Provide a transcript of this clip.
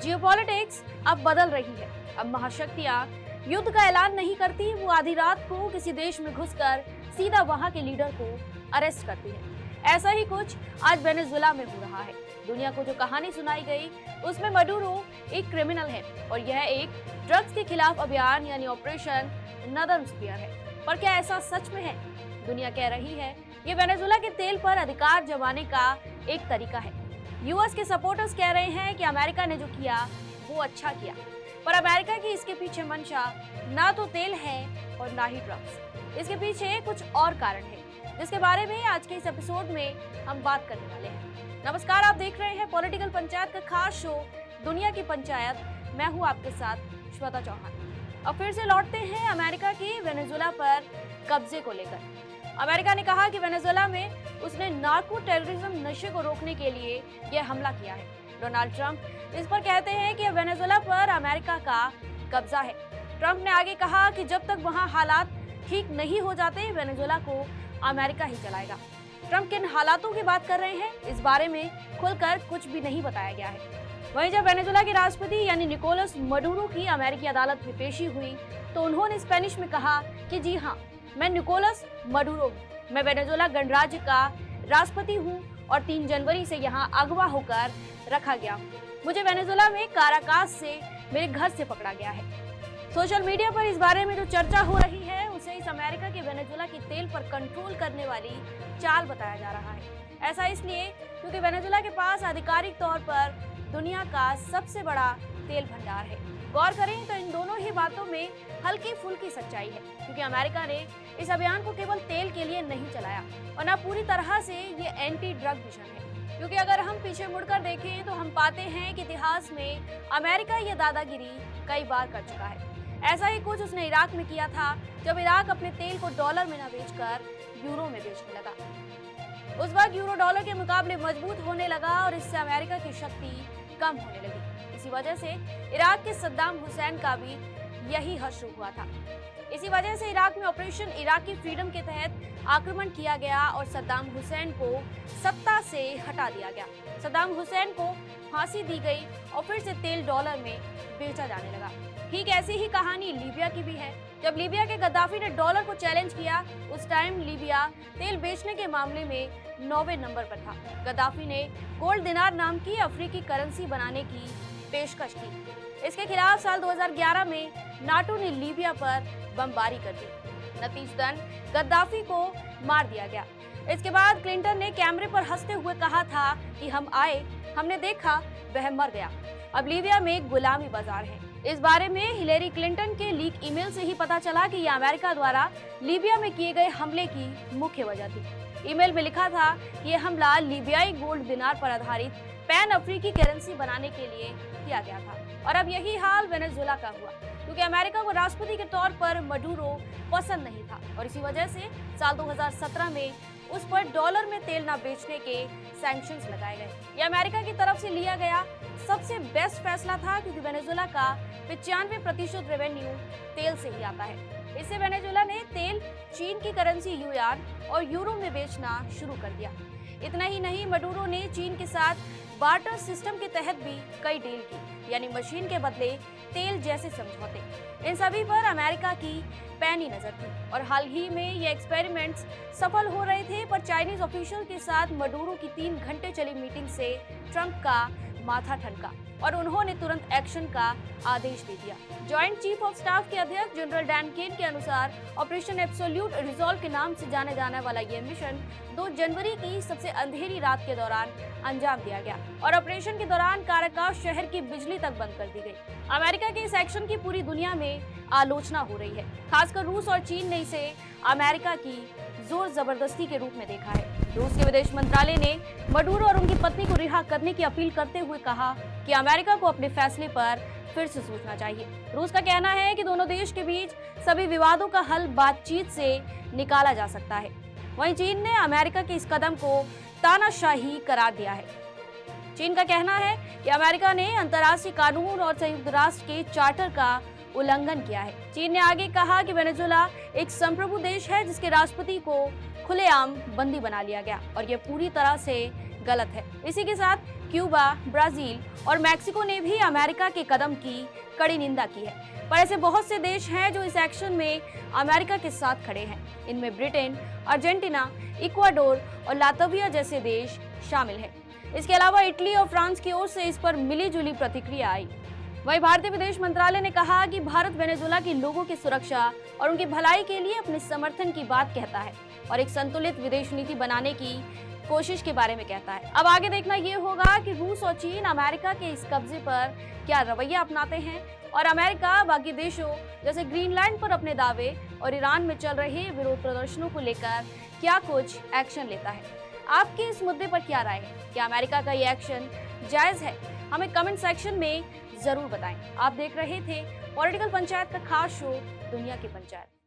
Geopolitics अब बदल रही है। अब महाशक्तियां युद्ध का ऐलान नहीं करती, वो आधी रात को किसी देश में घुसकर सीधा वहां के लीडर को अरेस्ट करती है। ऐसा ही कुछ आज वेनेजुएला में हो रहा है। दुनिया को जो कहानी सुनाई गई उसमें मडूरो एक क्रिमिनल है और यह एक ड्रग्स के खिलाफ अभियान यानी ऑपरेशन नदन स्पीयर है। पर क्या ऐसा सच में है? दुनिया कह रही है ये वेनेजुएला के तेल पर अधिकार जमाने का एक तरीका है। यूएस के सपोर्टर्स कह रहे हैं कि अमेरिका ने जो किया वो अच्छा किया, पर अमेरिका की इसके पीछे मंशा ना तो तेल है और ना ही ड्रग्स। इसके पीछे कुछ और कारण है जिसके बारे में आज के इस एपिसोड में हम बात करने वाले हैं। नमस्कार, आप देख रहे हैं पॉलिटिकल पंचायत का खास शो दुनिया की पंचायत। मैं हूं आपके साथ श्वेता चौहान। अब फिर से लौटते हैं अमेरिका की वेनेजुएला पर कब्जे को लेकर। अमेरिका ने कहा कि वेनेजुएला में उसने नार्को टेररिज्म नशे को रोकने के लिए यह हमला किया है। डोनाल्ड ट्रंप इस पर कहते हैं कि वेनेजुएला पर अमेरिका का कब्जा है। ट्रंप ने आगे कहा कि जब तक वहां हालात ठीक नहीं हो जाते वेनेजुएला को अमेरिका ही चलाएगा। ट्रंप किन हालातों की बात कर रहे हैं इस बारे में खुलकर कुछ भी नहीं बताया गया है। वहीं जब वेनेजुएला के राष्ट्रपति यानी निकोलस मडूरो की अमेरिकी अदालत में पेशी हुई तो उन्होंने स्पेनिश में कहा कि जी हाँ, मैं निकोलस मडूरो हूँ, मैं वेनेजुएला गणराज्य का राष्ट्रपति हूँ और 3 जनवरी से यहाँ अगवा होकर रखा गया हूँ। मुझे वेनेजुएला में काराकास से मेरे घर से पकड़ा गया है। सोशल मीडिया पर इस बारे में जो चर्चा हो रही है उसे इस अमेरिका के वेनेजुएला की तेल पर कंट्रोल करने वाली चाल बताया जा रहा है। ऐसा इसलिए क्योंकि वेनेजुएला के पास आधिकारिक तौर पर दुनिया का सबसे बड़ा तेल भंडार है। गौर करें तो इन दोनों ही बातों में हल्की फुल्की सच्चाई है, क्योंकि अमेरिका ने इस अभियान को केवल तेल के लिए नहीं चलाया और न पूरी तरह से ये एंटी ड्रग मिशन है। क्योंकि अगर हम पीछे मुड़कर देखें तो हम पाते हैं कि इतिहास में अमेरिका ये दादागिरी कई बार कर चुका है। ऐसा ही कुछ उसने इराक में किया था, जब इराक अपने तेल को डॉलर में न बेचकर यूरो में बेचने लगा। उस वक्त यूरो डॉलर के मुकाबले मजबूत होने लगा और इससे अमेरिका की शक्ति कम होने लगी। इसी वजह से इराक के सद्दाम हुसैन का भी यही हल शुरू हुआ था। इसी वजह से इराक में ऑपरेशन इराकी फ्रीडम के तहत आक्रमण किया गया और सद्दाम हुसैन को सत्ता से हटा दिया गया। सद्दाम हुसैन को फांसी दी गई और फिर से तेल डॉलर में बेचा जाने लगा। ठीक ऐसी ही कहानी लीबिया की भी है। जब लीबिया के गद्दाफी ने डॉलर को चैलेंज किया उस टाइम लीबिया तेल बेचने के मामले में 9वें नंबर पर था। गद्दाफी ने गोल्ड दिनार नाम की अफ्रीकी करेंसी बनाने की पेशकश की। इसके खिलाफ साल 2011 में नाटो ने लीबिया पर बमबारी कर दी। नतीजतन गद्दाफी को मार दिया गया। इसके बाद क्लिंटन ने कैमरे पर हंसते हुए कहा था कि हम आए, हमने देखा, वह मर गया। अब लीबिया में एक गुलामी बाजार है। इस बारे में हिलेरी क्लिंटन के लीक ईमेल से ही पता चला कि यह अमेरिका द्वारा लीबिया में किए गए हमले की मुख्य वजह थी। ईमेल में लिखा था कि यह हमला लीबियाई गोल्ड दिनार पर आधारित पैन अफ्रीकी करेंसी बनाने के लिए किया गया था। और अब यही हाल वेनेजुएला का हुआ, क्योंकि अमेरिका को राष्ट्रपति के तौर पर मडूरो पसंद नहीं था और इसी वजह से साल 2017 में उस पर डॉलर में तेल न बेचने के सैंक्शंस लगाए गए। यह अमेरिका की तरफ से लिया गया सबसे बेस्ट फैसला था, क्योंकि वेनेजुएला का 95% रेवेन्यू तेल से ही आता है। इससे वेनेजुएला ने तेल चीन की करेंसी युआन और यूरो में बेचना शुरू कर दिया। इतना ही नहीं, मडूरो ने चीन के साथ बार्टर सिस्टम के तहत भी कई डील की, यानी मशीन के बदले तेल जैसे समझौते। इन सभी पर अमेरिका की पैनी नजर थी और हाल ही में ये एक्सपेरिमेंट्स सफल हो रहे थे। पर चाइनीज ऑफिशियल के साथ मडूरो की 3 घंटे चली मीटिंग से ट्रंप का माथा ठनका और उन्होंने तुरंत एक्शन का आदेश दे दिया। जॉइंट चीफ ऑफ स्टाफ के अध्यक्ष जनरल डैन केन के अनुसार ऑपरेशन एब्सोल्यूट रिजॉल्व के नाम से जाने जाने वाला यह मिशन 2 जनवरी की सबसे अंधेरी रात के दौरान अंजाम दिया गया और ऑपरेशन के दौरान काराकास शहर की बिजली तक बंद कर दी गई। अमेरिका के इस एक्शन की पूरी दुनिया में आलोचना हो रही है। खासकर रूस और चीन ने इसे अमेरिका की जोर जबरदस्ती के रूप में देखा है। रूस के विदेश मंत्रालय ने मडूरो और उनकी पत्नी को रिहा करने की अपील करते हुए कहा कि अमेरिका को अपने फैसले पर फिर से सोचना चाहिए। रूस का कहना है कि दोनों देश के बीच सभी विवादों का हल बातचीत से निकाला जा सकता है। वहीं चीन ने अमेरिका के इस कदम को तानाशाही करार दिया है। चीन का कहना है कि अमेरिका ने अंतर्राष्ट्रीय कानून और संयुक्त राष्ट्र के चार्टर का उल्लंघन किया है। चीन ने आगे कहा कि वेनेजुएला एक संप्रभु देश है जिसके राष्ट्रपति को खुलेआम बंदी बना लिया गया और यह पूरी तरह से गलत है। इसी के साथ क्यूबा, ब्राजील और मैक्सिको ने भी अमेरिका के कदम की कड़ी निंदा की है। पर ऐसे बहुत से देश हैं जो इस एक्शन में अमेरिका के साथ खड़े हैं। इनमें ब्रिटेन, अर्जेंटीना, इक्वाडोर और लातविया जैसे देश शामिल हैं। इसके अलावा इटली और फ्रांस की ओर से इस पर मिली-जुली प्रतिक्रिया आई। वहीं भारतीय विदेश मंत्रालय ने कहा कि भारत वेनेजुएला के लोगों की सुरक्षा और उनकी भलाई के लिए अपने समर्थन की बात कहता है और एक संतुलित विदेश नीति बनाने की कोशिश के बारे में कहता है। अब आगे देखना ये होगा कि रूस और चीन अमेरिका के इस कब्जे पर क्या रवैया अपनाते हैं और अमेरिका बाकी देशों जैसे ग्रीनलैंड पर अपने दावे और ईरान में चल रहे विरोध प्रदर्शनों को लेकर क्या कुछ एक्शन लेता है। आपकी इस मुद्दे पर क्या राय है? क्या अमेरिका का ये एक्शन जायज है? हमें कमेंट सेक्शन में जरूर बताएं। आप देख रहे थे पॉलिटिकल पंचायत का खास शो दुनिया की पंचायत।